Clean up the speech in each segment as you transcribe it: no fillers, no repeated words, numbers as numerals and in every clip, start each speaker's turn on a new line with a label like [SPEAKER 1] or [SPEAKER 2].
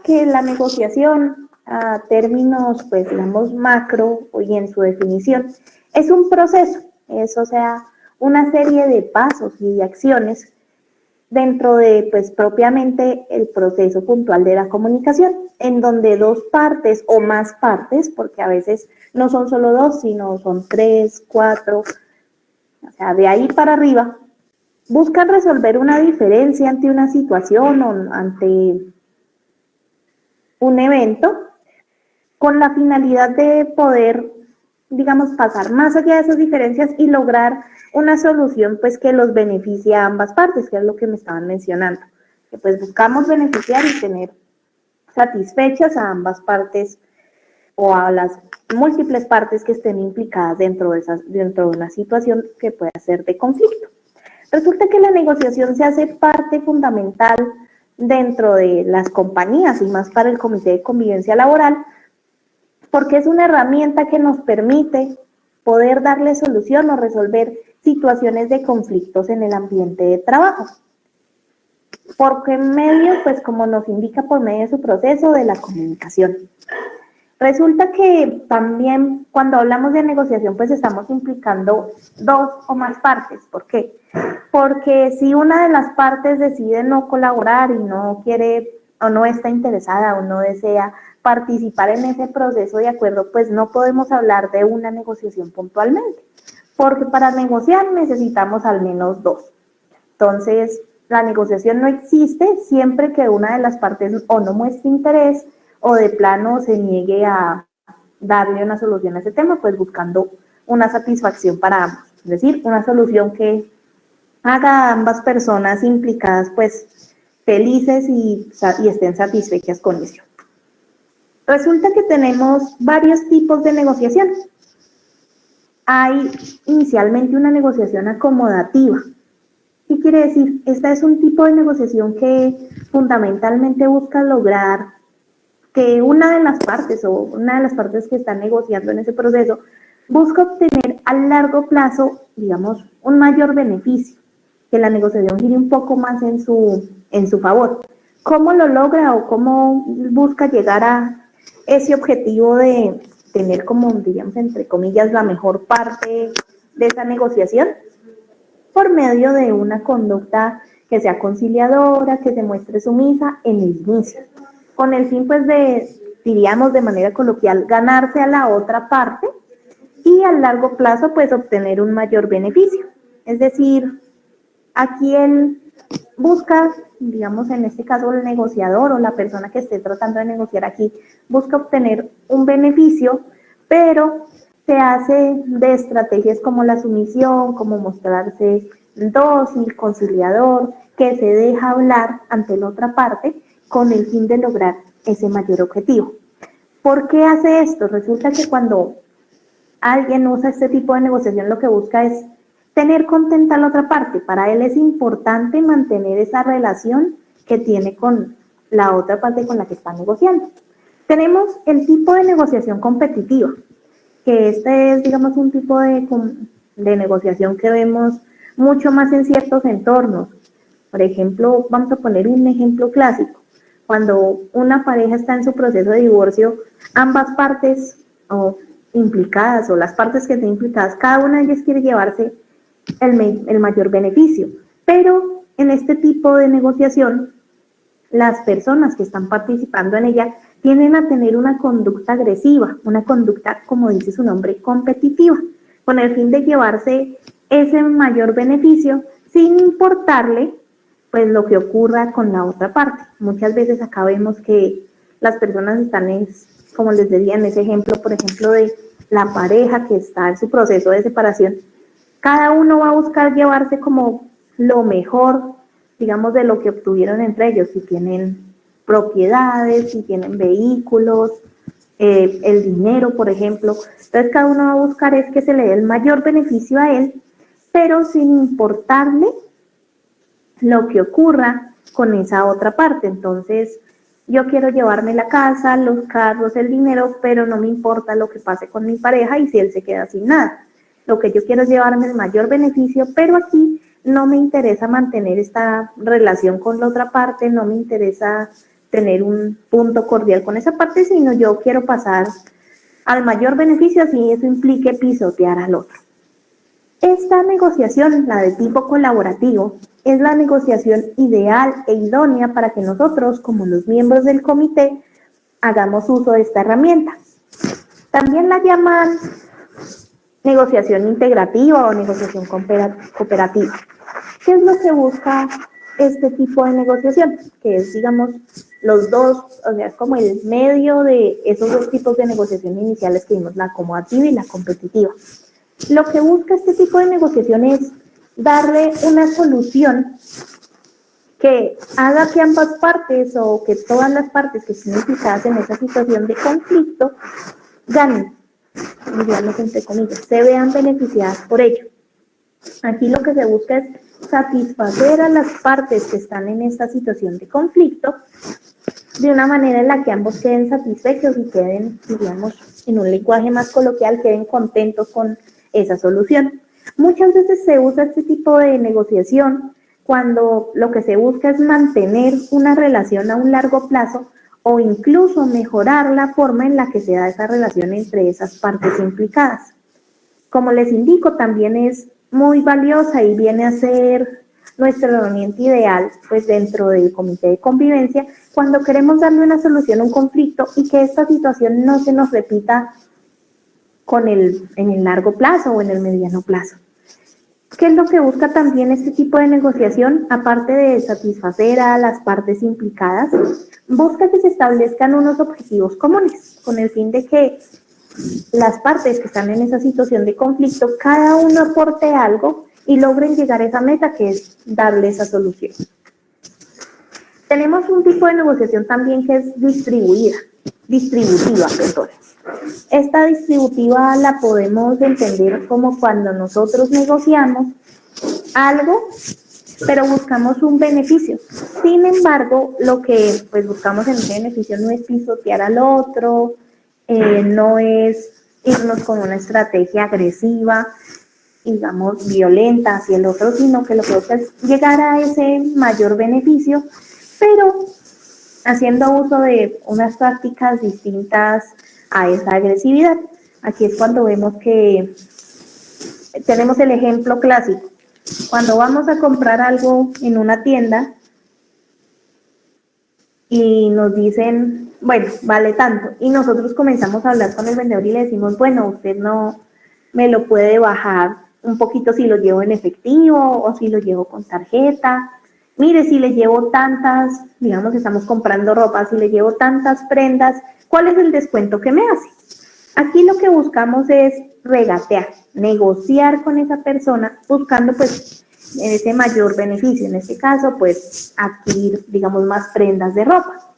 [SPEAKER 1] que la negociación a términos, pues digamos, macro y en su definición, es un proceso, es, o sea, una serie de pasos y de acciones dentro de, pues, propiamente el proceso puntual de la comunicación, en donde dos partes o más partes, porque a veces no son solo dos, sino son tres, cuatro, o sea, de ahí para arriba, buscan resolver una diferencia ante una situación o ante un evento con la finalidad de poder, digamos, pasar más allá de esas diferencias y lograr una solución pues que los beneficie a ambas partes, que es lo que me estaban mencionando, que pues buscamos beneficiar y tener satisfechas a ambas partes o a las múltiples partes que estén implicadas dentro de una situación que pueda ser de conflicto. Resulta que la negociación se hace parte fundamental dentro de las compañías y más para el Comité de Convivencia Laboral, porque es una herramienta que nos permite poder darle solución o resolver situaciones de conflictos en el ambiente de trabajo. ¿Por qué medio? Pues como nos indica por medio de su proceso de la comunicación. Resulta que también cuando hablamos de negociación pues estamos implicando dos o más partes. ¿Por qué? Porque si una de las partes decide no colaborar y no quiere o no está interesada o no desea participar en ese proceso de acuerdo, pues no podemos hablar de una negociación puntualmente, porque para negociar necesitamos al menos dos. Entonces, la negociación no existe siempre que una de las partes o no muestre interés o de plano se niegue a darle una solución a ese tema, pues buscando una satisfacción para ambos, es decir, una solución que haga a ambas personas implicadas pues felices y estén satisfechas con eso. Resulta que tenemos varios tipos de negociación. Hay inicialmente una negociación acomodativa. ¿Qué quiere decir? Esta es un tipo de negociación que fundamentalmente busca lograr que una de las partes o una de las partes que están negociando en ese proceso busca obtener a largo plazo, digamos, un mayor beneficio, que la negociación gire un poco más en su favor. ¿Cómo lo logra o cómo busca llegar a ese objetivo de tener como, digamos, entre comillas, la mejor parte de esa negociación? Por medio de una conducta que sea conciliadora, que se muestre sumisa en el inicio, con el fin pues de, diríamos de manera coloquial, ganarse a la otra parte y a largo plazo pues obtener un mayor beneficio. Es decir, aquí él busca, digamos en este caso el negociador o la persona que esté tratando de negociar aquí, busca obtener un beneficio, pero se hace de estrategias como la sumisión, como mostrarse dócil, conciliador, que se deja hablar ante la otra parte con el fin de lograr ese mayor objetivo. ¿Por qué hace esto? Resulta que cuando alguien usa este tipo de negociación lo que busca es tener contenta a la otra parte. Para él es importante mantener esa relación que tiene con la otra parte con la que está negociando. Tenemos el tipo de negociación competitiva, que este es, digamos, un tipo de negociación que vemos mucho más en ciertos entornos. Por ejemplo, vamos a poner un ejemplo clásico. Cuando una pareja está en su proceso de divorcio, ambas partes o implicadas o las partes que estén implicadas, cada una de ellas quiere llevarse el mayor beneficio. Pero en este tipo de negociación, las personas que están participando en ella tienden a tener una conducta agresiva, una conducta, como dice su nombre, competitiva, con el fin de llevarse ese mayor beneficio sin importarle pues lo que ocurra con la otra parte. Muchas veces acá vemos que las personas están, como les decía en ese ejemplo, por ejemplo, de la pareja que está en su proceso de separación, cada uno va a buscar llevarse como lo mejor, digamos, de lo que obtuvieron entre ellos, si tienen propiedades, si tienen vehículos, el dinero, por ejemplo. Entonces cada uno va a buscar es que se le dé el mayor beneficio a él, pero sin importarle lo que ocurra con esa otra parte. Entonces, yo quiero llevarme la casa, los carros, el dinero, pero no me importa lo que pase con mi pareja y si él se queda sin nada. Lo que yo quiero es llevarme el mayor beneficio, pero aquí no me interesa mantener esta relación con la otra parte, no me interesa tener un punto cordial con esa parte, sino yo quiero pasar al mayor beneficio, así eso implique pisotear al otro. Esta negociación, la de tipo colaborativo, es la negociación ideal e idónea para que nosotros, como los miembros del comité, hagamos uso de esta herramienta. También la llaman negociación integrativa o negociación cooperativa. ¿Qué es lo que busca este tipo de negociación? Que es, digamos, los dos, o sea, es como el medio de esos dos tipos de negociación iniciales que vimos, la acomodativa y la competitiva. Lo que busca este tipo de negociación es darle una solución que haga que ambas partes o que todas las partes que estén implicadas en esa situación de conflicto ganen, digamos entre comillas, se vean beneficiadas por ello. Aquí lo que se busca es satisfacer a las partes que están en esta situación de conflicto de una manera en la que ambos queden satisfechos y queden, digamos, en un lenguaje más coloquial, queden contentos con esa solución. Muchas veces se usa este tipo de negociación cuando lo que se busca es mantener una relación a un largo plazo o incluso mejorar la forma en la que se da esa relación entre esas partes implicadas. Como les indico, también es muy valiosa y viene a ser nuestra herramienta ideal pues dentro del comité de convivencia cuando queremos darle una solución a un conflicto y que esta situación no se nos repita en el largo plazo o en el mediano plazo. ¿Qué es lo que busca también este tipo de negociación? Aparte de satisfacer a las partes implicadas, busca que se establezcan unos objetivos comunes con el fin de que las partes que están en esa situación de conflicto, cada uno aporte algo y logren llegar a esa meta que es darle esa solución. Tenemos un tipo de negociación también que es distributiva, perdón. Esta distributiva la podemos entender como cuando nosotros negociamos algo, pero buscamos un beneficio. Sin embargo, lo que pues buscamos en ese beneficio no es pisotear al otro, no es irnos con una estrategia agresiva, digamos, violenta hacia el otro, sino que lo que busca es llegar a ese mayor beneficio, pero haciendo uso de unas prácticas distintas a esa agresividad. Aquí es cuando vemos que tenemos el ejemplo clásico. Cuando vamos a comprar algo en una tienda y nos dicen, bueno, vale tanto, y nosotros comenzamos a hablar con el vendedor y le decimos, bueno, usted no me lo puede bajar un poquito si lo llevo en efectivo o si lo llevo con tarjeta. Mire, si le llevo tantas, digamos que estamos comprando ropa, si le llevo tantas prendas, ¿cuál es el descuento que me hace? Aquí lo que buscamos es regatear, negociar con esa persona, buscando pues ese mayor beneficio. En este caso, pues adquirir, digamos, más prendas de ropa.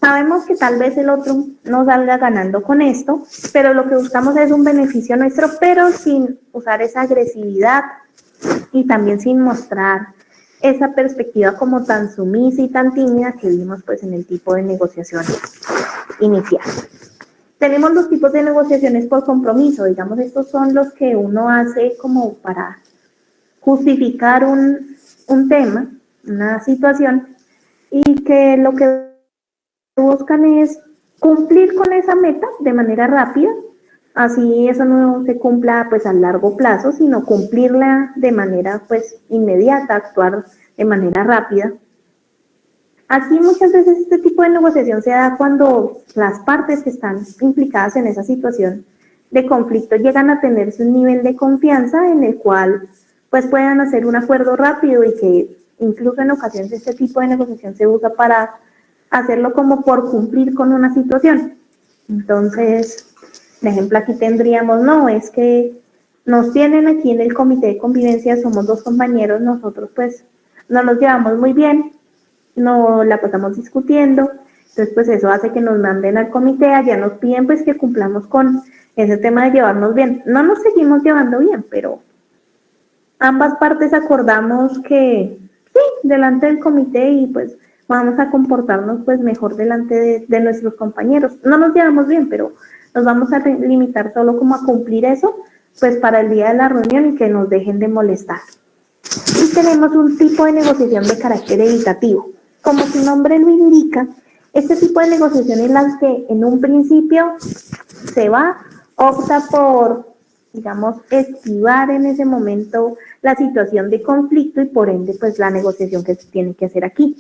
[SPEAKER 1] Sabemos que tal vez el otro no salga ganando con esto, pero lo que buscamos es un beneficio nuestro, pero sin usar esa agresividad y también sin mostrar esa perspectiva como tan sumisa y tan tímida que vimos pues en el tipo de negociación inicial. Tenemos los tipos de negociaciones por compromiso, digamos, estos son los que uno hace como para justificar un tema, una situación, y que lo que buscan es cumplir con esa meta de manera rápida, así eso no se cumpla pues a largo plazo, sino cumplirla de manera pues inmediata, actuar de manera rápida. Aquí muchas veces este tipo de negociación se da cuando las partes que están implicadas en esa situación de conflicto llegan a tenerse un nivel de confianza en el cual pues puedan hacer un acuerdo rápido y que incluso en ocasiones este tipo de negociación se usa para hacerlo como por cumplir con una situación. Entonces, por ejemplo, aquí tendríamos, no, es que nos tienen aquí en el comité de convivencia, somos dos compañeros, nosotros pues no nos llevamos muy bien, no la pasamos discutiendo, entonces pues eso hace que nos manden al comité, allá nos piden pues que cumplamos con ese tema de llevarnos bien. No nos seguimos llevando bien, pero ambas partes acordamos que sí, delante del comité y pues vamos a comportarnos pues mejor delante de nuestros compañeros. No nos llevamos bien, pero nos vamos a limitar solo como a cumplir eso, pues para el día de la reunión y que nos dejen de molestar. Y tenemos un tipo de negociación de carácter evitativo. Como su nombre lo indica, Este tipo de negociaciones las que en un principio se opta por, digamos, esquivar en ese momento la situación de conflicto y por ende pues la negociación que se tiene que hacer aquí.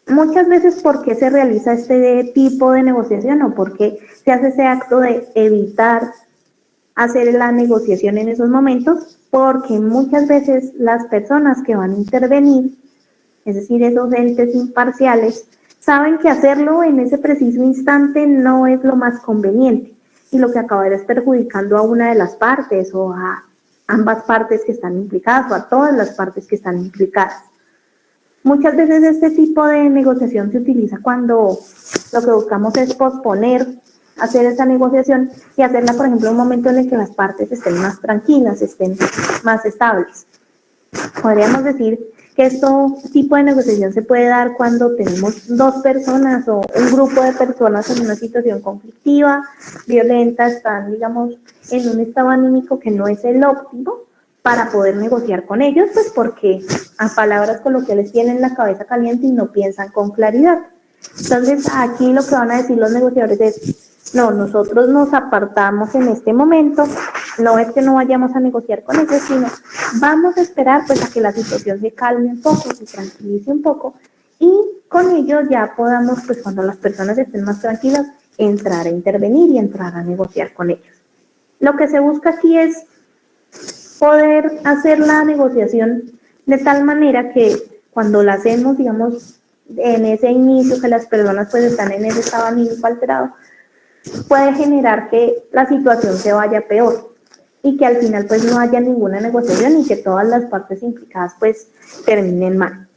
[SPEAKER 1] Muchas veces, ¿por qué se realiza este tipo de negociación o por qué se hace ese acto de evitar hacer la negociación en esos momentos? Porque muchas veces las personas que van a intervenir, es decir, esos entes imparciales, saben que hacerlo en ese preciso instante no es lo más conveniente y lo que acabará es perjudicando a una de las partes o a ambas partes que están implicadas o a todas las partes que están implicadas. Muchas veces este tipo de negociación se utiliza cuando lo que buscamos es posponer hacer esa negociación y hacerla, por ejemplo, en un momento en el que las partes estén más tranquilas, estén más estables. Podríamos decir que este tipo de negociación se puede dar cuando tenemos dos personas o un grupo de personas en una situación conflictiva, violenta, están, digamos, en un estado anímico que no es el óptimo para poder negociar con ellos, pues porque a palabras coloquiales tienen la cabeza caliente y no piensan con claridad. Entonces, aquí lo que van a decir los negociadores es, no, nosotros nos apartamos en este momento, no es que no vayamos a negociar con ellos, sino vamos a esperar pues a que la situación se calme un poco, se tranquilice un poco y con ello ya podamos, pues cuando las personas estén más tranquilas, entrar a intervenir y entrar a negociar con ellos. Lo que se busca aquí es poder hacer la negociación de tal manera que cuando la hacemos, digamos, en ese inicio que las personas pues están en ese estado anímico alterado, puede generar que la situación se vaya peor y que al final pues no haya ninguna negociación y que todas las partes implicadas pues terminen mal.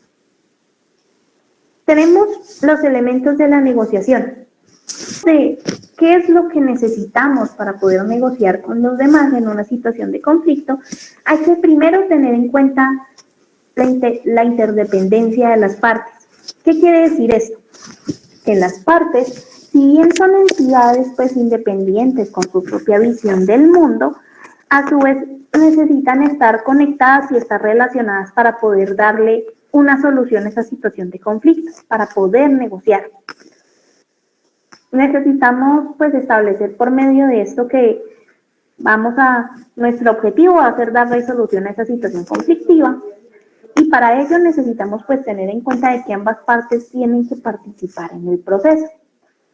[SPEAKER 1] Tenemos los elementos de la negociación. De qué es lo que necesitamos para poder negociar con los demás en una situación de conflicto, hay que primero tener en cuenta la interdependencia de las partes. ¿Qué quiere decir esto? Que las partes, si bien son entidades pues independientes con su propia visión del mundo, a su vez necesitan estar conectadas y estar relacionadas para poder darle una solución a esa situación de conflicto, para poder negociar. Necesitamos pues establecer por medio de esto que nuestro objetivo va a ser darle solución a esa situación conflictiva y para ello necesitamos pues tener en cuenta de que ambas partes tienen que participar en el proceso.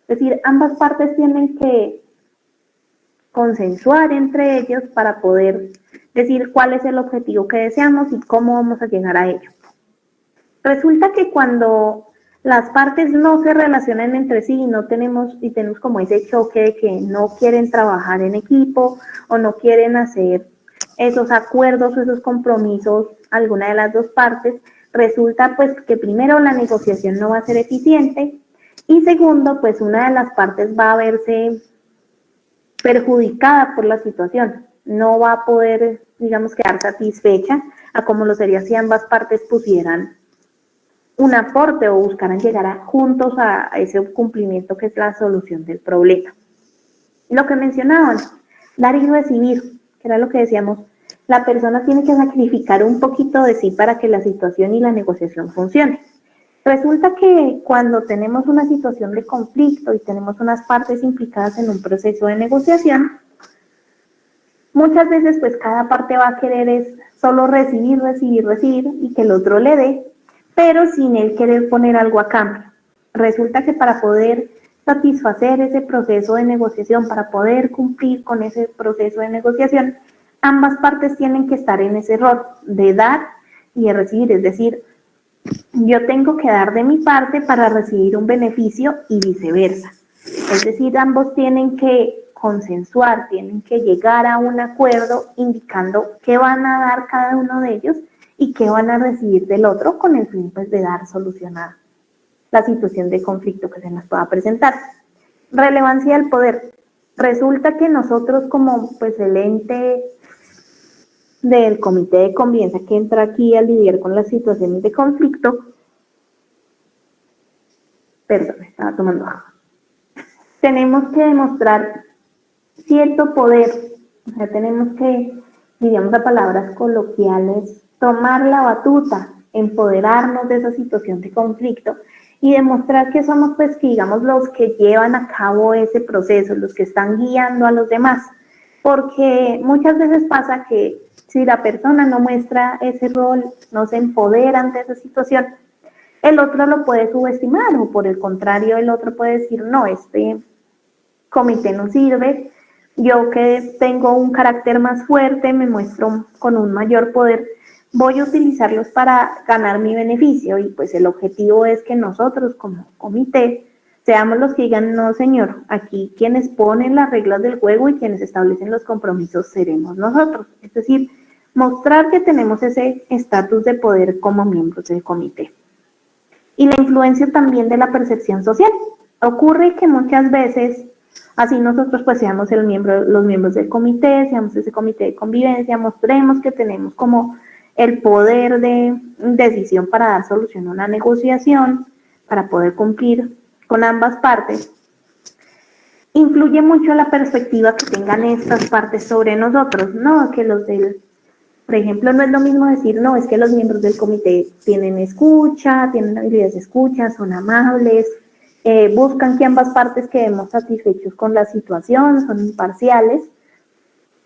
[SPEAKER 1] Es decir, ambas partes tienen que consensuar entre ellos para poder decir cuál es el objetivo que deseamos y cómo vamos a llegar a ello. Resulta que cuando las partes no se relacionan entre sí y tenemos como ese choque de que no quieren trabajar en equipo o no quieren hacer esos acuerdos o esos compromisos, alguna de las dos partes, resulta pues que primero la negociación no va a ser eficiente y segundo pues una de las partes va a verse perjudicada por la situación, no va a poder, digamos, quedar satisfecha a como lo sería si ambas partes pusieran un aporte o buscaran llegar juntos a ese cumplimiento que es la solución del problema. Lo que mencionaban, dar y recibir, que era lo que decíamos, la persona tiene que sacrificar un poquito de sí para que la situación y la negociación funcione. Resulta que cuando tenemos una situación de conflicto y tenemos unas partes implicadas en un proceso de negociación, muchas veces pues cada parte va a querer es solo recibir y que el otro le dé, pero sin él querer poner algo a cambio. Resulta que para poder satisfacer ese proceso de negociación, para poder cumplir con ese proceso de negociación, ambas partes tienen que estar en ese rol de dar y de recibir, es decir, yo tengo que dar de mi parte para recibir un beneficio y viceversa. Es decir, ambos tienen que consensuar, tienen que llegar a un acuerdo indicando qué van a dar cada uno de ellos y qué van a recibir del otro con el fin pues, de dar solución a la situación de conflicto que se nos pueda presentar. Relevancia del poder. Resulta que nosotros como pues, el ente del comité de convivencia que entra aquí a lidiar con las situaciones de conflicto, perdón, estaba tomando agua, tenemos que demostrar cierto poder, o sea, tenemos que, diríamos a palabras coloquiales, tomar la batuta, empoderarnos de esa situación de conflicto y demostrar que somos, pues, que digamos, los que llevan a cabo ese proceso, los que están guiando a los demás, porque muchas veces pasa que si la persona no muestra ese rol, no se empodera ante esa situación, el otro lo puede subestimar o por el contrario el otro puede decir, no, este comité no sirve, yo que tengo un carácter más fuerte, me muestro con un mayor poder, voy a utilizarlos para ganar mi beneficio y pues el objetivo es que nosotros como comité seamos los que digan, no señor, aquí quienes ponen las reglas del juego y quienes establecen los compromisos seremos nosotros, es decir, mostrar que tenemos ese estatus de poder como miembros del comité. Y la influencia también de la percepción social. Ocurre que muchas veces, así nosotros pues seamos los miembros del comité, seamos ese comité de convivencia, mostremos que tenemos como el poder de decisión para dar solución a una negociación, para poder cumplir con ambas partes. Influye mucho la perspectiva que tengan estas partes sobre nosotros, ¿no? Que los del, por ejemplo, no es lo mismo decir, no, es que los miembros del comité tienen escucha, tienen habilidades de escucha, son amables, buscan que ambas partes quedemos satisfechos con la situación, son imparciales.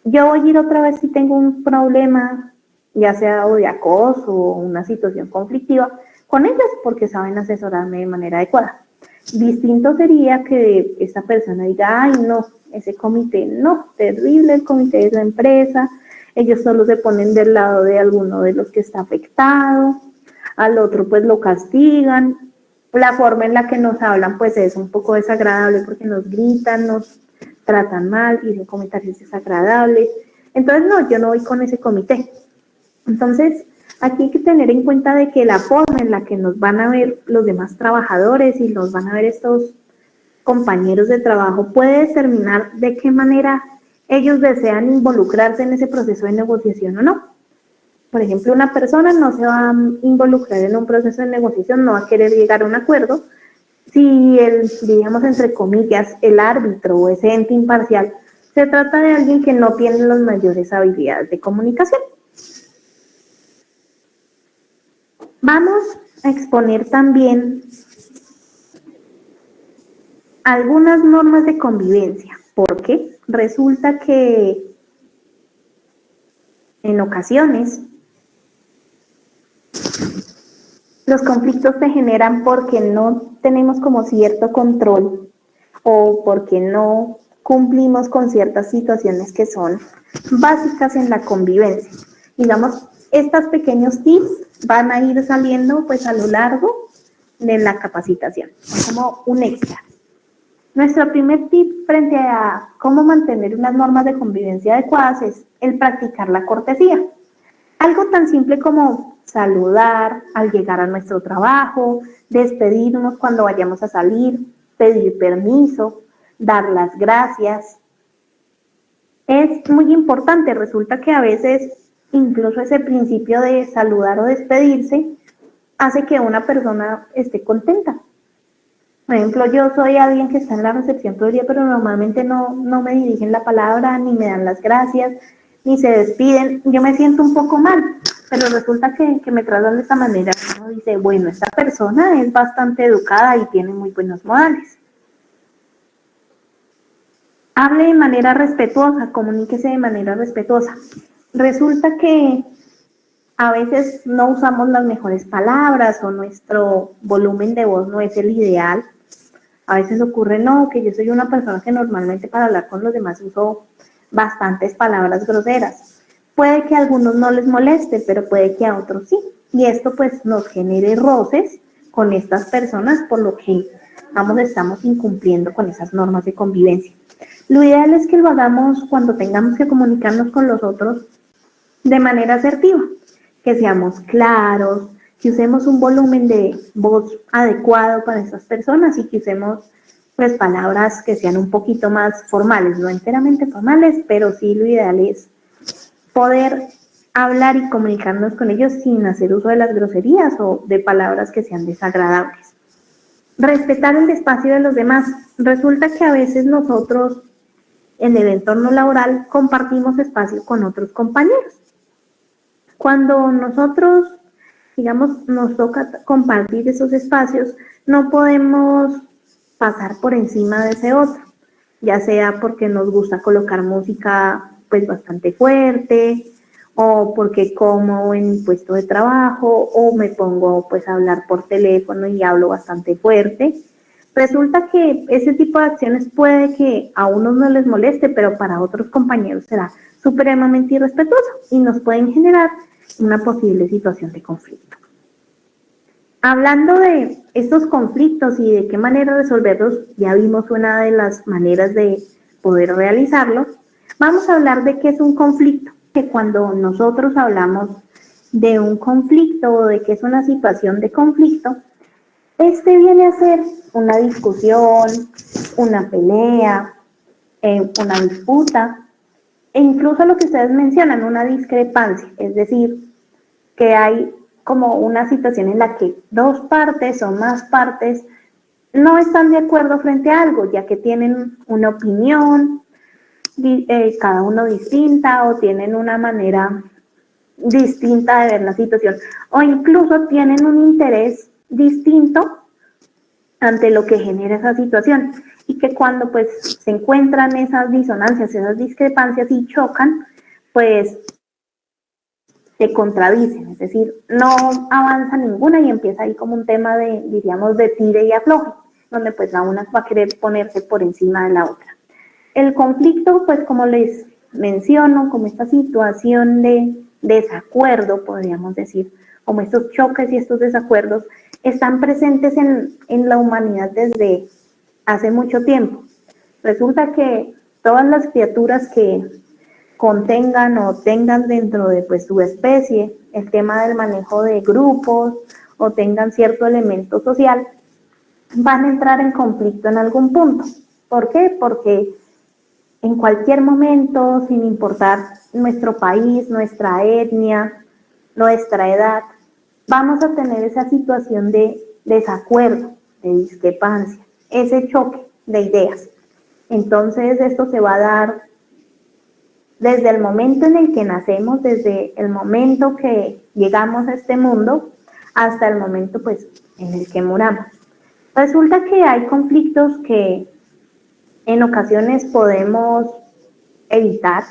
[SPEAKER 1] Yo voy a ir otra vez si tengo un problema, ya sea o de acoso o una situación conflictiva, con ellas porque saben asesorarme de manera adecuada. Distinto sería que esta persona diga, ay no, ese comité, no, terrible el comité de esa empresa, ellos solo se ponen del lado de alguno de los que está afectado, al otro pues lo castigan, la forma en la que nos hablan pues es un poco desagradable porque nos gritan, nos tratan mal, dicen comentarios desagradables, entonces no, yo no voy con ese comité. Entonces, aquí hay que tener en cuenta de que la forma en la que nos van a ver los demás trabajadores y nos van a ver estos compañeros de trabajo puede determinar de qué manera ellos desean involucrarse en ese proceso de negociación o no. Por ejemplo, una persona no se va a involucrar en un proceso de negociación, no va a querer llegar a un acuerdo si el, digamos, entre comillas, el árbitro o ese ente imparcial se trata de alguien que no tiene las mayores habilidades de comunicación. Vamos a exponer también algunas normas de convivencia, porque resulta que en ocasiones los conflictos se generan porque no tenemos como cierto control o porque no cumplimos con ciertas situaciones que son básicas en la convivencia. Digamos, estos pequeños tips van a ir saliendo pues a lo largo de la capacitación, como un extra. Nuestro primer tip frente a cómo mantener unas normas de convivencia adecuadas es el practicar la cortesía. Algo tan simple como saludar al llegar a nuestro trabajo, despedirnos cuando vayamos a salir, pedir permiso, dar las gracias. Es muy importante, resulta que a veces incluso ese principio de saludar o despedirse hace que una persona esté contenta. Por ejemplo, yo soy alguien que está en la recepción todo el día, pero normalmente no me dirigen la palabra, ni me dan las gracias, ni se despiden. Yo me siento un poco mal, pero resulta que me tratan de esta manera. Uno dice, bueno, esta persona es bastante educada y tiene muy buenos modales. Hable de manera respetuosa, comuníquese de manera respetuosa. Resulta que a veces no usamos las mejores palabras o nuestro volumen de voz no es el ideal. A veces ocurre, no, que yo soy una persona que normalmente para hablar con los demás uso bastantes palabras groseras. Puede que a algunos no les moleste, pero puede que a otros sí. Y esto pues nos genere roces con estas personas, por lo que estamos incumpliendo con esas normas de convivencia. Lo ideal es que lo hagamos cuando tengamos que comunicarnos con los otros de manera asertiva, que seamos claros, que usemos un volumen de voz adecuado para esas personas y que usemos pues palabras que sean un poquito más formales, no enteramente formales, pero sí lo ideal es poder hablar y comunicarnos con ellos sin hacer uso de las groserías o de palabras que sean desagradables. Respetar el espacio de los demás. Resulta que a veces nosotros en el entorno laboral compartimos espacio con otros compañeros. Cuando nosotros digamos, nos toca compartir esos espacios, no podemos pasar por encima de ese otro, ya sea porque nos gusta colocar música pues bastante fuerte, o porque como en mi puesto de trabajo, o me pongo pues a hablar por teléfono y hablo bastante fuerte. Resulta que ese tipo de acciones puede que a unos no les moleste, pero para otros compañeros será supremamente irrespetuoso y nos pueden generar una posible situación de conflicto. Hablando de estos conflictos y de qué manera resolverlos, ya vimos una de las maneras de poder realizarlos. Vamos a hablar de qué es un conflicto, que cuando nosotros hablamos de un conflicto o de qué es una situación de conflicto, este viene a ser una discusión, una pelea, una disputa, e incluso lo que ustedes mencionan, una discrepancia, es decir, que hay como una situación en la que dos partes o más partes no están de acuerdo frente a algo, ya que tienen una opinión, cada uno distinta, o tienen una manera distinta de ver la situación, o incluso tienen un interés distinto ante lo que genera esa situación, y que cuando pues se encuentran esas disonancias, esas discrepancias y chocan, pues se contradicen, es decir, no avanza ninguna y empieza ahí como un tema de, diríamos, de tire y afloje, donde pues la una va a querer ponerse por encima de la otra. El conflicto, pues como les menciono, como esta situación de desacuerdo, podríamos decir, como estos choques y estos desacuerdos, están presentes en la humanidad desde hace mucho tiempo. Resulta que todas las criaturas que contengan o tengan dentro de pues, su especie el tema del manejo de grupos o tengan cierto elemento social, van a entrar en conflicto en algún punto. ¿Por qué? Porque en cualquier momento, sin importar nuestro país, nuestra etnia, nuestra edad, vamos a tener esa situación de desacuerdo, de discrepancia, ese choque de ideas. Entonces esto se va a dar desde el momento en el que nacemos, desde el momento que llegamos a este mundo, hasta el momento pues en el que muramos. Resulta que hay conflictos que en ocasiones podemos evitar,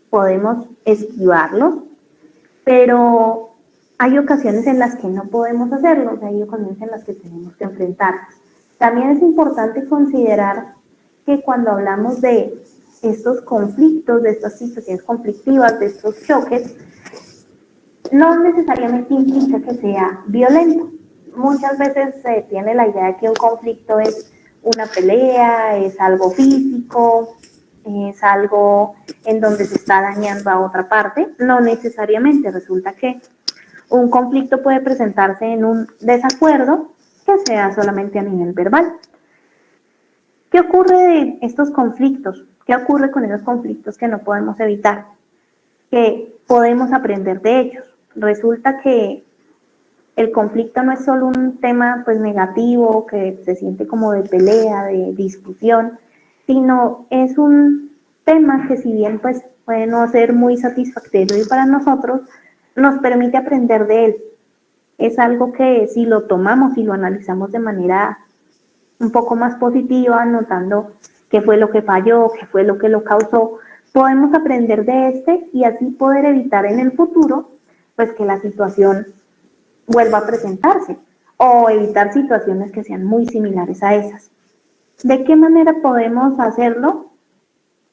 [SPEAKER 1] podemos esquivarlos, pero hay ocasiones en las que no podemos hacerlo, hay ocasiones en las que tenemos que enfrentarnos. También es importante considerar que cuando hablamos de estos conflictos, de estas situaciones conflictivas, de estos choques, no necesariamente implica que sea violento. Muchas veces se tiene la idea de que un conflicto es una pelea, es algo físico, es algo en donde se está dañando a otra parte. No necesariamente, resulta que un conflicto puede presentarse en un desacuerdo que sea solamente a nivel verbal. ¿Qué ocurre de estos conflictos? ¿Qué ocurre con esos conflictos que no podemos evitar? Que podemos aprender de ellos. Resulta que el conflicto no es solo un tema pues negativo que se siente como de pelea, de discusión, sino es un tema que si bien pues puede no ser muy satisfactorio para nosotros, nos permite aprender de él. Es algo que si lo tomamos y lo analizamos de manera un poco más positiva, notando qué fue lo que falló, qué fue lo que lo causó, podemos aprender de este y así poder evitar en el futuro pues que la situación vuelva a presentarse o evitar situaciones que sean muy similares a esas. ¿De qué manera podemos hacerlo?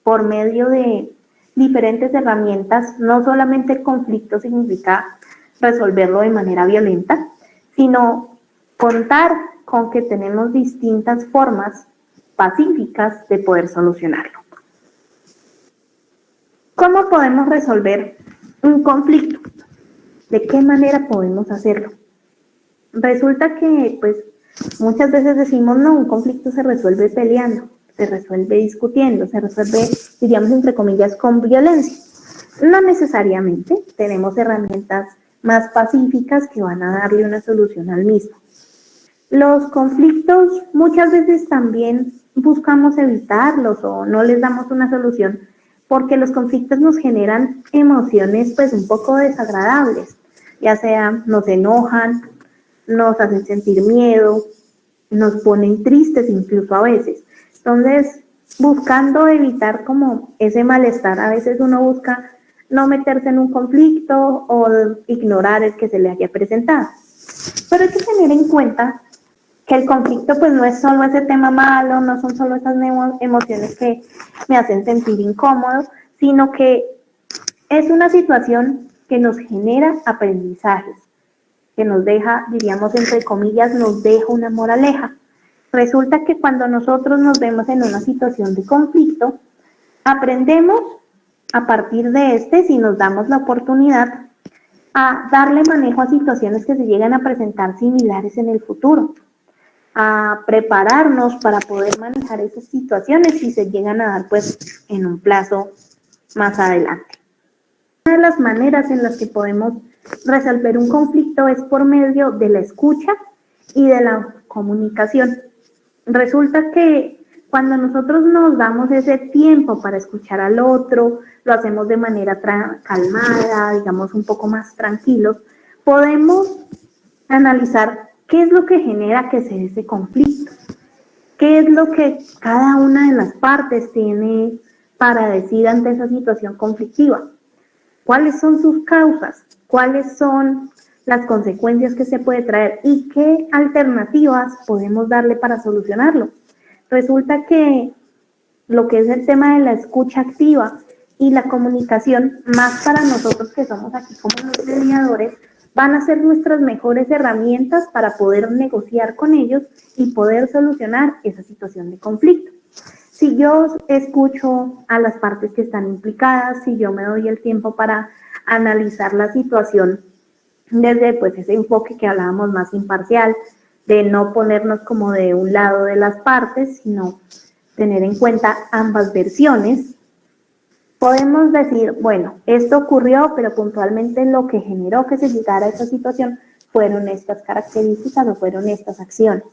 [SPEAKER 1] Por medio de diferentes herramientas. No solamente el conflicto significa resolverlo de manera violenta, sino contar con que tenemos distintas formas pacíficas de poder solucionarlo. ¿Cómo podemos resolver un conflicto? ¿De qué manera podemos hacerlo? Resulta que, pues, muchas veces decimos, no, un conflicto se resuelve peleando, se resuelve discutiendo, se resuelve, diríamos, entre comillas, con violencia. No necesariamente, tenemos herramientas más pacíficas que van a darle una solución al mismo. Los conflictos muchas veces también buscamos evitarlos o no les damos una solución porque los conflictos nos generan emociones pues un poco desagradables. ya sea nos enojan, nos hacen sentir miedo, nos ponen tristes incluso a veces. Entonces, buscando evitar como ese malestar, a veces uno busca no meterse en un conflicto o ignorar el que se le haya presentado. Pero hay que tener en cuenta que el conflicto pues no es solo ese tema malo, no son solo esas emociones que me hacen sentir incómodo, sino que es una situación que nos genera aprendizajes, que nos deja, diríamos entre comillas, nos deja una moraleja. Resulta que cuando nosotros nos vemos en una situación de conflicto, aprendemos a partir de si nos damos la oportunidad, a darle manejo a situaciones que se llegan a presentar similares en el futuro, a prepararnos para poder manejar esas situaciones si se llegan a dar pues en un plazo más adelante. Una de las maneras en las que podemos resolver un conflicto es por medio de la escucha y de la comunicación. Resulta que cuando nosotros nos damos ese tiempo para escuchar al otro, lo hacemos de manera calmada, digamos un poco más tranquilos, podemos analizar qué es lo que genera que se dé ese conflicto, qué es lo que cada una de las partes tiene para decir ante esa situación conflictiva, cuáles son sus causas, cuáles son las consecuencias que se puede traer y qué alternativas podemos darle para solucionarlo. Resulta que lo que es el tema de la escucha activa y la comunicación, más para nosotros que somos aquí como los mediadores, van a ser nuestras mejores herramientas para poder negociar con ellos y poder solucionar esa situación de conflicto. Si yo escucho a las partes que están implicadas, si yo me doy el tiempo para analizar la situación desde pues ese enfoque que hablábamos más imparcial, de no ponernos como de un lado de las partes, sino tener en cuenta ambas versiones, podemos decir, bueno, esto ocurrió, pero puntualmente lo que generó que se llegara a esa situación fueron estas características o fueron estas acciones.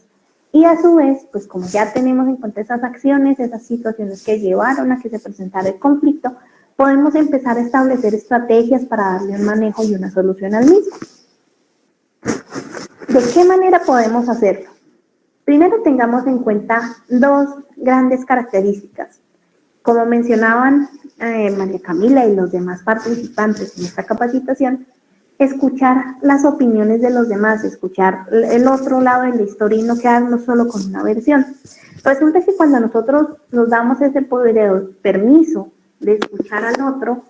[SPEAKER 1] Y a su vez, pues como ya tenemos en cuenta esas acciones, esas situaciones que llevaron a que se presentara el conflicto, podemos empezar a establecer estrategias para darle un manejo y una solución al mismo. ¿De qué manera podemos hacerlo? Primero tengamos en cuenta dos grandes características. Como mencionaban María Camila y los demás participantes en esta capacitación, escuchar las opiniones de los demás, escuchar el otro lado de la historia y no quedarnos solo con una versión. Resulta que cuando nosotros nos damos ese poder, permiso de escuchar al otro,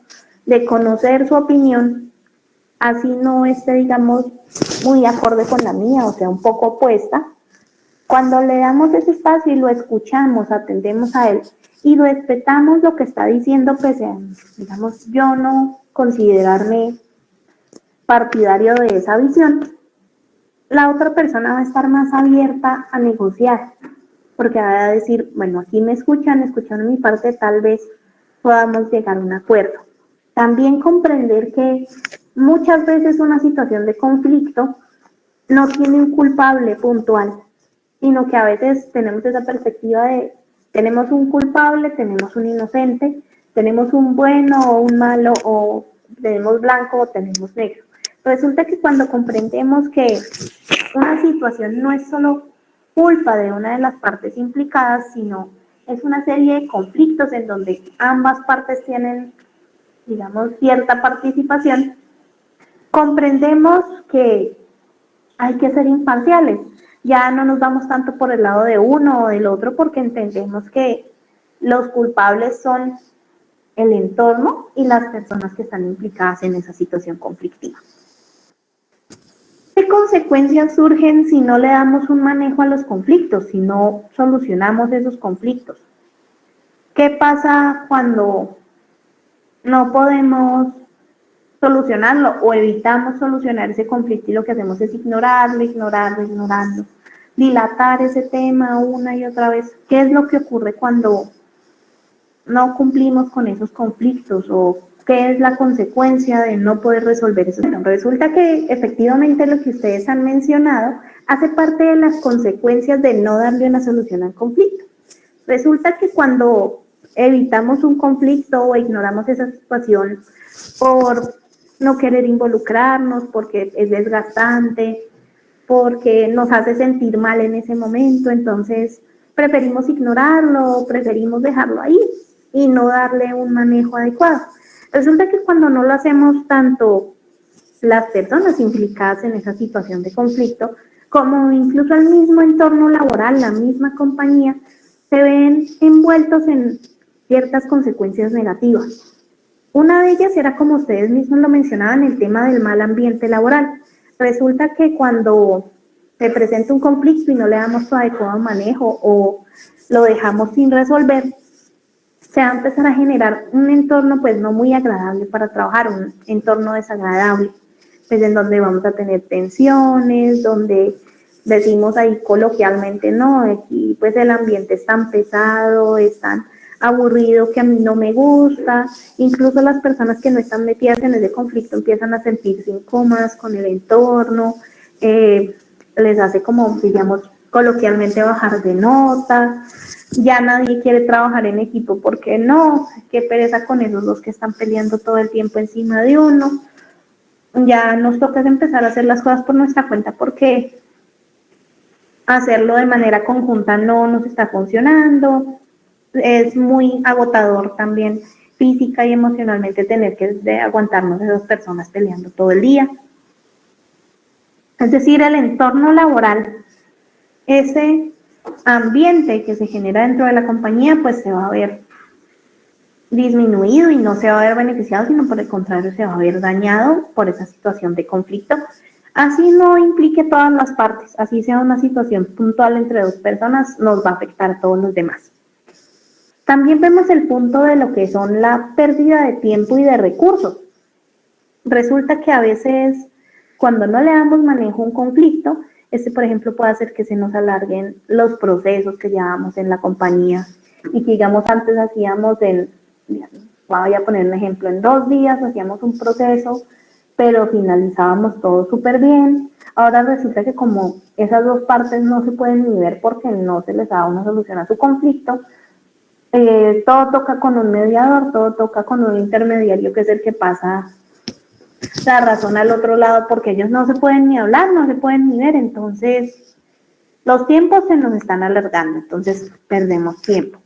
[SPEAKER 1] de conocer su opinión, así no esté, digamos, muy acorde con la mía, o sea, un poco opuesta, cuando le damos ese espacio y lo escuchamos, atendemos a él y respetamos lo que está diciendo, pese a, digamos, yo no considerarme partidario de esa visión, la otra persona va a estar más abierta a negociar, porque va a decir, bueno, aquí me escuchan mi parte, tal vez podamos llegar a un acuerdo. También comprender que muchas veces una situación de conflicto no tiene un culpable puntual, sino que a veces tenemos esa perspectiva de tenemos un culpable, tenemos un inocente, tenemos un bueno o un malo, o tenemos blanco o tenemos negro. Resulta que cuando comprendemos que una situación no es solo culpa de una de las partes implicadas, sino es una serie de conflictos en donde ambas partes tienen, digamos, cierta participación, comprendemos que hay que ser imparciales. Ya no nos vamos tanto por el lado de uno o del otro porque entendemos que los culpables son el entorno y las personas que están implicadas en esa situación conflictiva. ¿Qué consecuencias surgen si no le damos un manejo a los conflictos, si no solucionamos esos conflictos? ¿Qué pasa cuando no podemos solucionarlo o evitamos solucionar ese conflicto y lo que hacemos es ignorarlo, dilatar ese tema una y otra vez? ¿Qué es lo que ocurre cuando no cumplimos con esos conflictos o qué es la consecuencia de no poder resolver eso? Resulta que efectivamente lo que ustedes han mencionado hace parte de las consecuencias de no darle una solución al conflicto. Resulta que cuando evitamos un conflicto o ignoramos esa situación por no querer involucrarnos porque es desgastante, porque nos hace sentir mal en ese momento, entonces preferimos ignorarlo, preferimos dejarlo ahí y no darle un manejo adecuado. Resulta que cuando no lo hacemos tanto las personas implicadas en esa situación de conflicto, como incluso el mismo entorno laboral, la misma compañía, se ven envueltos en ciertas consecuencias negativas. Una de ellas era, como ustedes mismos lo mencionaban, el tema del mal ambiente laboral. Resulta que cuando se presenta un conflicto y no le damos su adecuado manejo o lo dejamos sin resolver, se va a empezar a generar un entorno pues no muy agradable para trabajar, un entorno desagradable, pues en donde vamos a tener tensiones, donde decimos ahí coloquialmente, no, aquí pues el ambiente es tan pesado, es tan aburrido que a mí no me gusta, incluso las personas que no están metidas en ese conflicto empiezan a sentirse incómodas con el entorno, les hace como, digamos, coloquialmente bajar de nota, ya nadie quiere trabajar en equipo porque no, qué pereza con esos dos que están peleando todo el tiempo encima de uno, ya nos toca empezar a hacer las cosas por nuestra cuenta porque hacerlo de manera conjunta no nos está funcionando, es muy agotador también física y emocionalmente tener que aguantarnos a esas personas peleando todo el día. Es decir, el entorno laboral, ese ambiente que se genera dentro de la compañía, pues se va a ver disminuido y no se va a ver beneficiado, sino por el contrario se va a ver dañado por esa situación de conflicto. Así no implique todas las partes, así sea una situación puntual entre dos personas, nos va a afectar a todos los demás. También vemos el punto de lo que son la pérdida de tiempo y de recursos. Resulta que a veces cuando no le damos manejo a un conflicto, por ejemplo, puede hacer que se nos alarguen los procesos que llevamos en la compañía y que, digamos, antes hacíamos voy a poner un ejemplo, en 2 días hacíamos un proceso, pero finalizábamos todo súper bien. Ahora resulta que como esas dos partes no se pueden ni ver porque no se les da una solución a su conflicto, todo toca con un mediador, todo toca con un intermediario que es el que pasa la razón al otro lado porque ellos no se pueden ni hablar, no se pueden ni ver, entonces los tiempos se nos están alargando, entonces perdemos tiempo.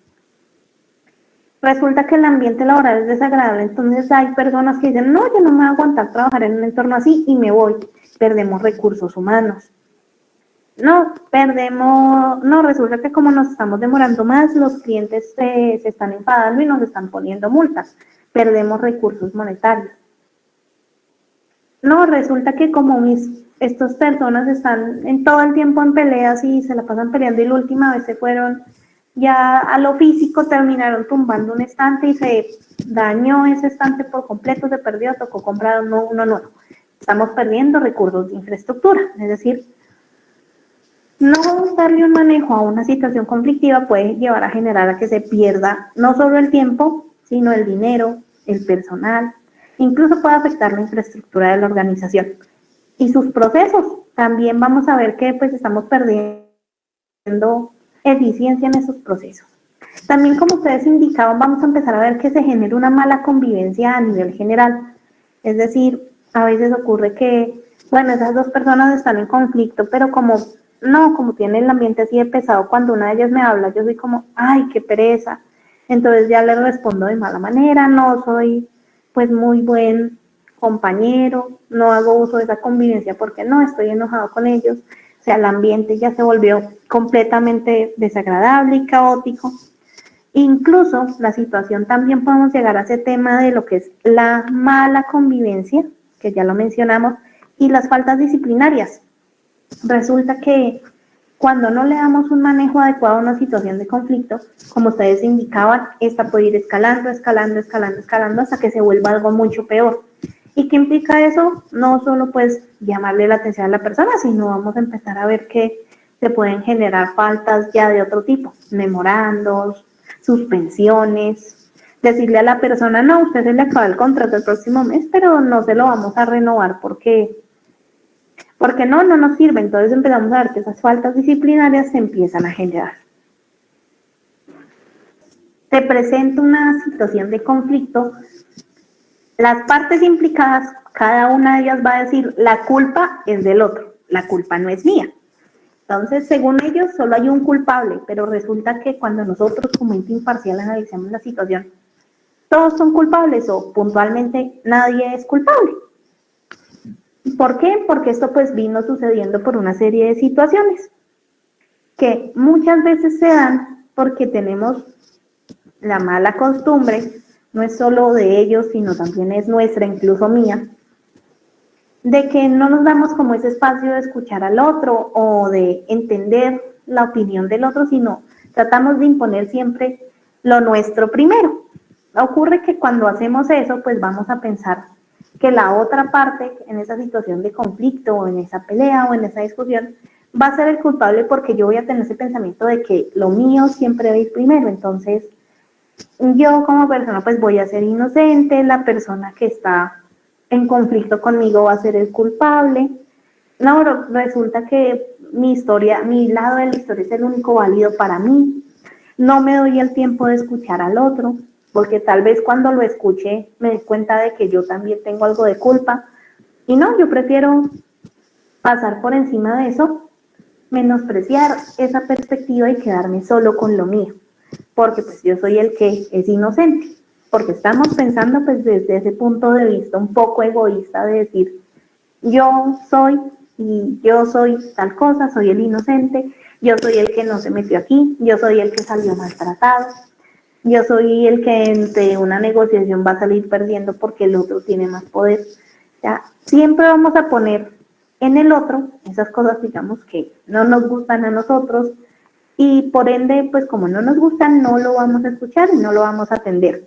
[SPEAKER 1] Resulta que el ambiente laboral es desagradable, entonces hay personas que dicen, no, yo no me voy a aguantar trabajar en un entorno así y me voy. Perdemos recursos humanos. No, resulta que como nos estamos demorando más, los clientes se están enfadando y nos están poniendo multas. Perdemos recursos monetarios. No, resulta que como estas personas están en todo el tiempo en peleas y se la pasan peleando y la última vez se fueron ya a lo físico, terminaron tumbando un estante y se dañó ese estante por completo, se perdió, tocó comprar uno nuevo. Estamos perdiendo recursos de infraestructura, es decir, no darle un manejo a una situación conflictiva puede llevar a generar a que se pierda no solo el tiempo, sino el dinero, el personal, incluso puede afectar la infraestructura de la organización y sus procesos. También vamos a ver que pues estamos perdiendo eficiencia en esos procesos. También, como ustedes indicaban, vamos a empezar a ver que se genera una mala convivencia a nivel general. Es decir, a veces ocurre que, bueno, esas dos personas están en conflicto, pero como tiene el ambiente así de pesado, cuando una de ellas me habla, yo soy como, ay, qué pereza. Entonces ya le respondo de mala manera, no soy pues muy buen compañero, no hago uso de esa convivencia porque no, estoy enojado con ellos. O sea, el ambiente ya se volvió completamente desagradable y caótico. Incluso la situación también podemos llegar a ese tema de lo que es la mala convivencia, que ya lo mencionamos, y las faltas disciplinarias. Resulta que cuando no le damos un manejo adecuado a una situación de conflicto, como ustedes indicaban, esta puede ir escalando hasta que se vuelva algo mucho peor. ¿Y qué implica eso? No solo pues llamarle la atención a la persona, sino vamos a empezar a ver que se pueden generar faltas ya de otro tipo, memorandos, suspensiones, decirle a la persona, no, usted se le acaba el contrato el próximo mes, pero no se lo vamos a renovar porque no nos sirve. Entonces empezamos a ver que esas faltas disciplinarias se empiezan a generar. Se presenta una situación de conflicto Las partes implicadas, cada una de ellas va a decir, la culpa es del otro, la culpa no es mía. Entonces, según ellos, solo hay un culpable, pero resulta que cuando nosotros como ente imparcial analizamos la situación, todos son culpables o puntualmente nadie es culpable. ¿Por qué? Porque esto pues vino sucediendo por una serie de situaciones que muchas veces se dan porque tenemos la mala costumbre, no es solo de ellos, sino también es nuestra, incluso mía, de que no nos damos como ese espacio de escuchar al otro o de entender la opinión del otro, sino tratamos de imponer siempre lo nuestro primero. Ocurre que cuando hacemos eso, pues vamos a pensar que la otra parte en esa situación de conflicto o en esa pelea o en esa discusión va a ser el culpable porque yo voy a tener ese pensamiento de que lo mío siempre va a ir primero. Entonces, yo como persona pues voy a ser inocente, la persona que está en conflicto conmigo va a ser el culpable. No, resulta que mi historia, mi lado de la historia es el único válido para mí. No me doy el tiempo de escuchar al otro, porque tal vez cuando lo escuche me dé cuenta de que yo también tengo algo de culpa. Y no, yo prefiero pasar por encima de eso, menospreciar esa perspectiva y quedarme solo con lo mío, porque pues yo soy el que es inocente, porque estamos pensando pues desde ese punto de vista un poco egoísta de decir, yo soy y yo soy tal cosa, soy el inocente, yo soy el que no se metió aquí, yo soy el que salió maltratado, yo soy el que entre una negociación va a salir perdiendo porque el otro tiene más poder. Ya, siempre vamos a poner en el otro esas cosas, digamos, que no nos gustan a nosotros y por ende, pues como no nos gustan, no lo vamos a escuchar y no lo vamos a atender.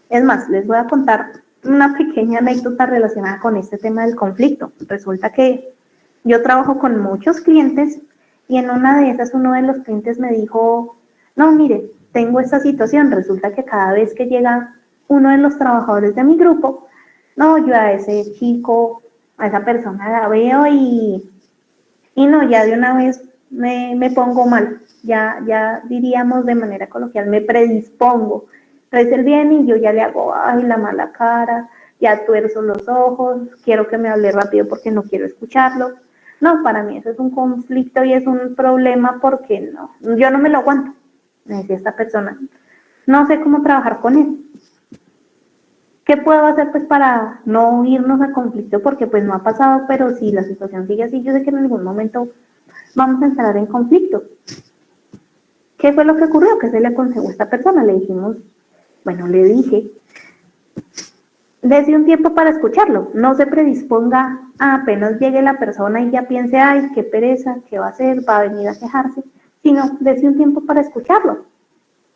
[SPEAKER 1] Es más, les voy a contar una pequeña anécdota relacionada con este tema del conflicto. Resulta que yo trabajo con muchos clientes y en una de esas uno de los clientes me dijo, no, mire, tengo esta situación, resulta que cada vez que llega uno de los trabajadores de mi grupo, no, yo a ese chico, a esa persona la veo y no, ya de una vez me pongo mal, ya diríamos de manera coloquial, me predispongo. Entonces él viene y yo ya le hago, ay, la mala cara, ya tuerzo los ojos, quiero que me hable rápido porque no quiero escucharlo. No, para mí eso es un conflicto y es un problema porque no, yo no me lo aguanto, me decía esta persona. No sé cómo trabajar con él. ¿Qué puedo hacer pues para no irnos a conflicto? Porque pues no ha pasado, pero si la situación sigue así, yo sé que en algún momento vamos a entrar en conflicto. ¿Qué fue lo que ocurrió? ¿Qué se le aconsejó a esta persona? Le dijimos, bueno, le dije, desde un tiempo para escucharlo, no se predisponga a apenas llegue la persona y ya piense, ay, qué pereza, qué va a hacer, va a venir a quejarse, sino desde un tiempo para escucharlo.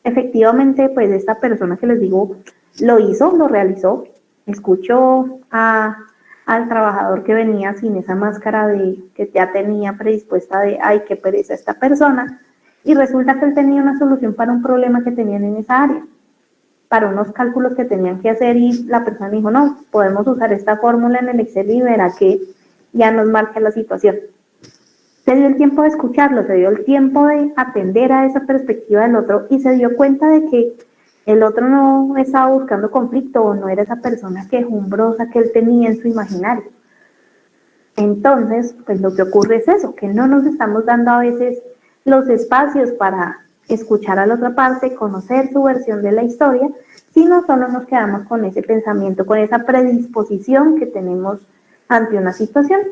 [SPEAKER 1] Efectivamente, pues esta persona que les digo, lo hizo, lo realizó, escuchó al trabajador que venía sin esa máscara de que ya tenía predispuesta de, ay, qué pereza esta persona, y resulta que él tenía una solución para un problema que tenían en esa área, para unos cálculos que tenían que hacer y la persona dijo, no, podemos usar esta fórmula en el Excel y verá que ya nos marca la situación. Se dio el tiempo de escucharlo, se dio el tiempo de atender a esa perspectiva del otro y se dio cuenta de que el otro no estaba buscando conflicto o no era esa persona quejumbrosa que él tenía en su imaginario. Entonces, pues lo que ocurre es eso, que no nos estamos dando a veces los espacios para escuchar a la otra parte, conocer su versión de la historia, sino solo nos quedamos con ese pensamiento, con esa predisposición que tenemos ante una situación.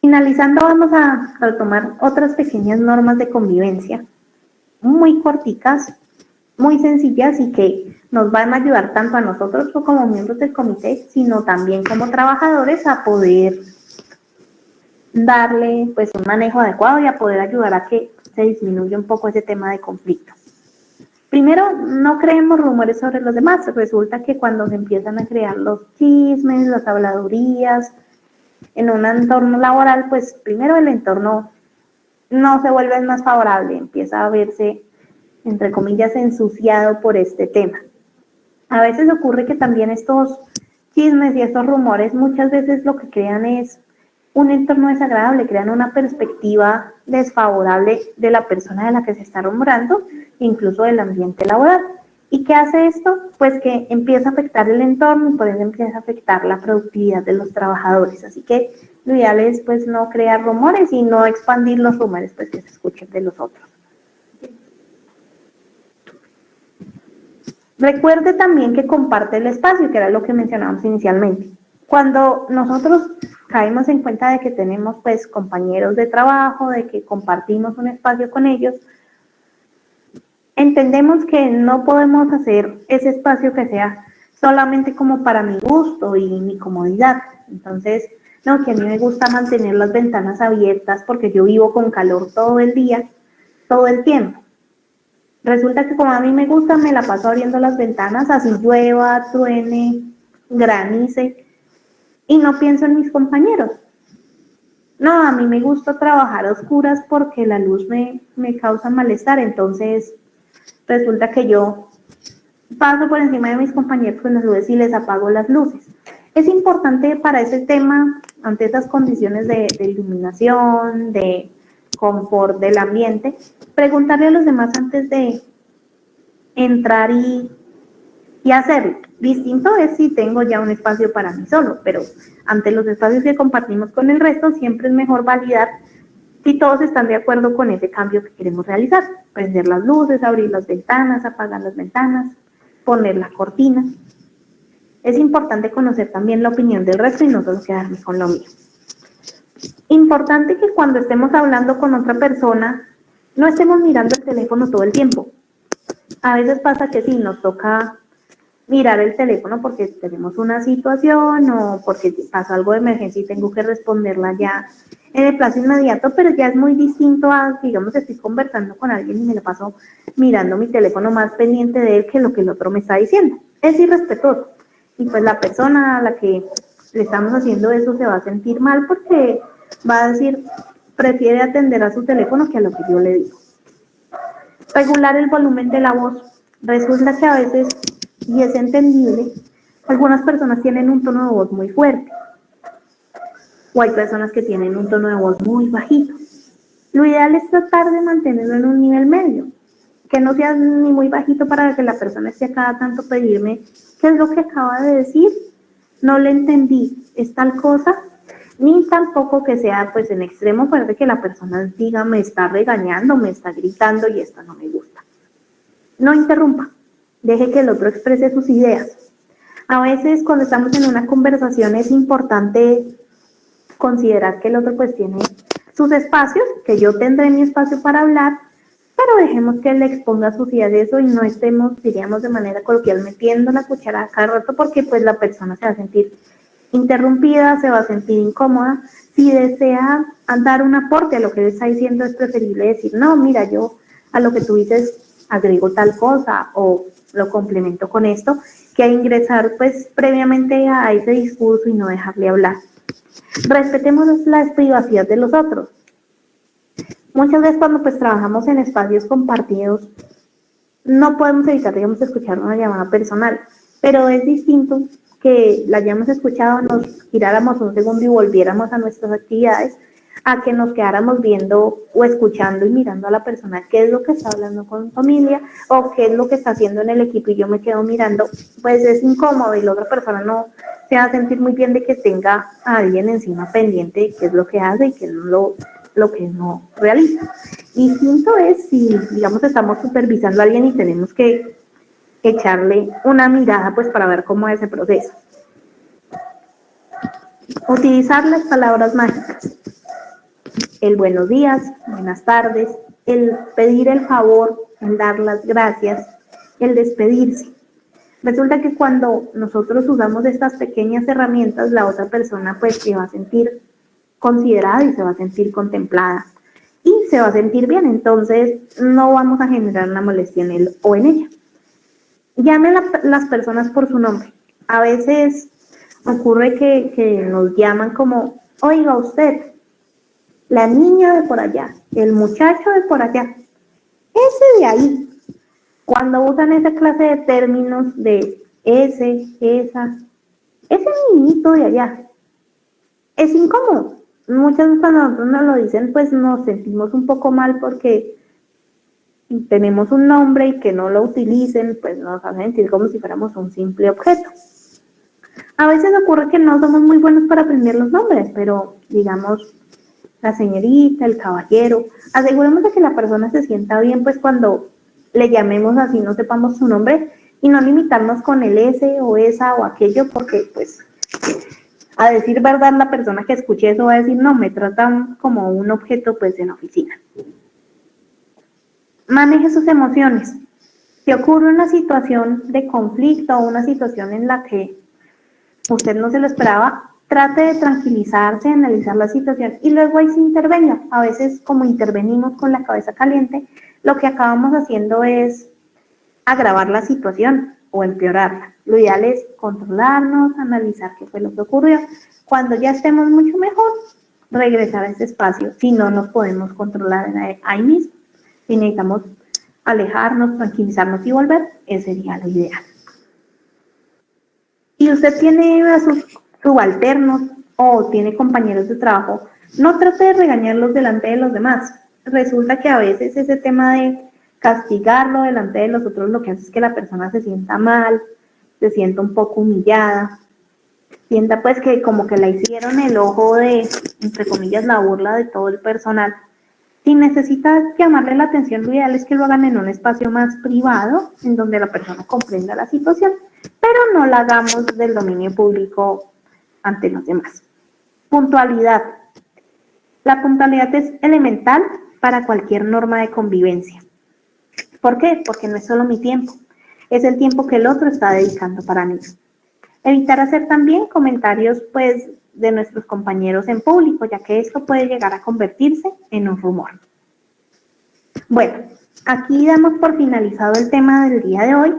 [SPEAKER 1] Finalizando, vamos a retomar otras pequeñas normas de convivencia, muy corticas, muy sencillas y que nos van a ayudar tanto a nosotros como miembros del comité, sino también como trabajadores a poder darle pues un manejo adecuado y a poder ayudar a que se disminuya un poco ese tema de conflicto. Primero, no creemos rumores sobre los demás. Resulta que cuando se empiezan a crear los chismes, las habladurías, en un entorno laboral, pues primero el entorno no se vuelve más favorable, empieza a verse, entre comillas, ensuciado por este tema. A veces ocurre que también estos chismes y estos rumores muchas veces lo que crean es un entorno desagradable, crean una perspectiva desfavorable de la persona de la que se está rumorando, incluso del ambiente laboral. ¿Y qué hace esto? Pues que empieza a afectar el entorno y por ende empieza a afectar la productividad de los trabajadores. Así que lo ideal es pues no crear rumores y no expandir los rumores pues que se escuchen de los otros. Recuerde también que comparte el espacio, que era lo que mencionábamos inicialmente. Cuando nosotros caemos en cuenta de que tenemos pues compañeros de trabajo, de que compartimos un espacio con ellos, entendemos que no podemos hacer ese espacio que sea solamente como para mi gusto y mi comodidad. Entonces, no, que a mí me gusta mantener las ventanas abiertas porque yo vivo con calor todo el día, todo el tiempo. Resulta que como a mí me gusta, me la paso abriendo las ventanas, así llueva, truene, granice, y no pienso en mis compañeros. No, a mí me gusta trabajar a oscuras porque la luz me causa malestar, entonces resulta que yo paso por encima de mis compañeros con las luces y les apago las luces. Es importante para ese tema, ante esas condiciones de iluminación, de confort del ambiente, preguntarle a los demás antes de entrar y hacerlo. Distinto es si tengo ya un espacio para mí solo, pero ante los espacios que compartimos con el resto, siempre es mejor validar si todos están de acuerdo con ese cambio que queremos realizar. Prender las luces, abrir las ventanas, apagar las ventanas, poner la cortina. Es importante conocer también la opinión del resto y no solo quedarme con lo mío. Importante que cuando estemos hablando con otra persona, no estemos mirando el teléfono todo el tiempo. A veces pasa que sí, nos toca mirar el teléfono porque tenemos una situación o porque pasó algo de emergencia y tengo que responderla ya en el plazo inmediato, pero ya es muy distinto a, digamos, estoy conversando con alguien y me la paso mirando mi teléfono más pendiente de él que lo que el otro me está diciendo. Es irrespetuoso. Y pues la persona a la que le estamos haciendo eso se va a sentir mal porque va a decir, prefiere atender a su teléfono que a lo que yo le digo. Regular el volumen de la voz. Resulta que a veces, y es entendible, algunas personas tienen un tono de voz muy fuerte o hay personas que tienen un tono de voz muy bajito. Lo ideal es tratar de mantenerlo en un nivel medio, que no sea ni muy bajito para que la persona esté a cada tanto pedirme qué es lo que acaba de decir, no le entendí, es tal cosa, ni tampoco que sea pues en extremo fuerte que la persona diga me está regañando, me está gritando y esto no me gusta. No interrumpa, deje que el otro exprese sus ideas. A veces cuando estamos en una conversación es importante considerar que el otro pues tiene sus espacios, que yo tendré mi espacio para hablar, pero dejemos que él exponga sus ideas de eso y no estemos, diríamos de manera coloquial, metiendo la cuchara cada rato porque pues la persona se va a sentir interrumpida, se va a sentir incómoda. Si desea dar un aporte a lo que él está diciendo, es preferible decir, no, mira, yo a lo que tú dices agrego tal cosa o lo complemento con esto, que a ingresar pues previamente a ese discurso y no dejarle hablar. Respetemos la privacidad de los otros. Muchas veces cuando pues trabajamos en espacios compartidos, no podemos evitar, digamos, escuchar una llamada personal, pero es distinto que la hayamos escuchado, nos giráramos un segundo y volviéramos a nuestras actividades, a que nos quedáramos viendo o escuchando y mirando a la persona qué es lo que está hablando con su familia o qué es lo que está haciendo en el equipo y yo me quedo mirando, pues es incómodo y la otra persona no se va a sentir muy bien de que tenga a alguien encima pendiente de qué es lo que hace y qué es lo que no realiza. Distinto es si, digamos, estamos supervisando a alguien y tenemos que echarle una mirada pues para ver cómo es ese proceso. Utilizar las palabras mágicas. El buenos días, buenas tardes, el pedir el favor, el dar las gracias, el despedirse. Resulta que cuando nosotros usamos estas pequeñas herramientas, la otra persona pues se va a sentir considerada y se va a sentir contemplada y se va a sentir bien, entonces no vamos a generar una molestia en él o en ella. Llame a las personas por su nombre. A veces ocurre que nos llaman como, oiga usted, la niña de por allá, el muchacho de por allá, ese de ahí. Cuando usan esa clase de términos de ese, esa, ese niñito de allá, es incómodo. Muchas veces cuando nosotros nos lo dicen, pues nos sentimos un poco mal porque tenemos un nombre y que no lo utilicen, pues nos hace sentir como si fuéramos un simple objeto. A veces ocurre que no somos muy buenos para aprender los nombres, pero digamos, la señorita, el caballero, aseguremos de que la persona se sienta bien, pues cuando le llamemos así no sepamos su nombre y no limitarnos con el ese o esa o aquello, porque pues a decir verdad la persona que escuche eso va a decir no, me tratan como un objeto pues en la oficina. Maneje sus emociones. Si ocurre una situación de conflicto o una situación en la que usted no se lo esperaba, trate de tranquilizarse, analizar la situación y luego ahí se intervenga. A veces, como intervenimos con la cabeza caliente, lo que acabamos haciendo es agravar la situación o empeorarla. Lo ideal es controlarnos, analizar qué fue lo que ocurrió. Cuando ya estemos mucho mejor, regresar a ese espacio. Si no nos podemos controlar ahí mismo, si necesitamos alejarnos, tranquilizarnos y volver, ese sería lo ideal. Si usted tiene a sus subalternos o tiene compañeros de trabajo, no trate de regañarlos delante de los demás. Resulta que a veces ese tema de castigarlo delante de los otros lo que hace es que la persona se sienta mal, se sienta un poco humillada, sienta pues que como que la hicieron el ojo de, entre comillas, la burla de todo el personal. Si necesita llamarle la atención, lo ideal es que lo hagan en un espacio más privado, en donde la persona comprenda la situación, pero no la hagamos del dominio público ante los demás. Puntualidad. La puntualidad es elemental para cualquier norma de convivencia. ¿Por qué? Porque no es solo mi tiempo, es el tiempo que el otro está dedicando para mí. Evitar hacer también comentarios pues de nuestros compañeros en público, ya que esto puede llegar a convertirse en un rumor. Bueno, aquí damos por finalizado el tema del día de hoy.